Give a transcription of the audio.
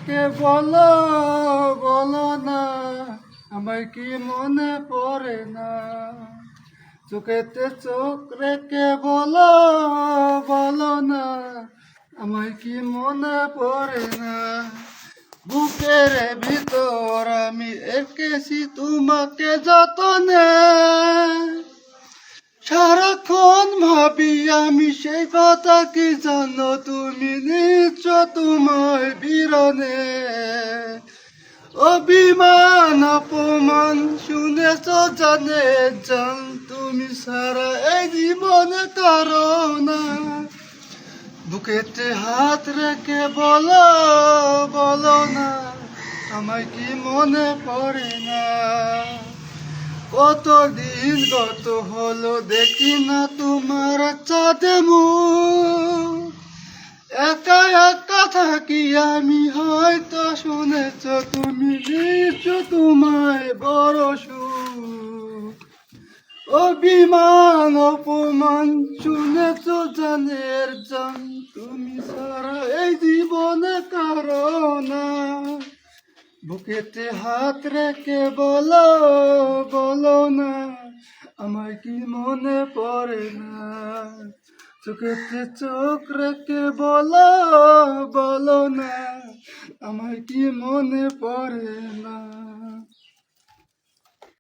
রেখে বলো বলো না, আমায় কি মনে পড়ে না? চোখেতে চোখ রেখে বলো বলো না, আমায় কি মনে পড়ে না? বুকের ভিতর আমি এঁকেছি তোমাকে যতনে, সারাক্ষণ ভাবি আমি সেই কথা কি জানো তুমি নিচ্ছ তোমায় বিরনে। অভিমান অপমান শুনেছ জানে জান, তুমি সারা এই জীবনে কারো না। বুকেতে হাত রেখে বলো বলো না, আমায় কি মনে পড়ে না? কতদিন গত হলো দেখি না তোমার চাঁদে মুখ, একা একা থাকি আমি হয়তো শুনেছ তুমি দিচ্ছ তোমায় বড় সুখ। অভিমান অপমান শুনেছ জানের জান, তুমি সারা এই জীবনে কারো না। বুকেতে হাত রেখে বলো বলো না, আমায় কি মনে পড়ে না? চোখেতে চোখ রেখে বলো বলো না, আমায় কি মনে পড়ে না?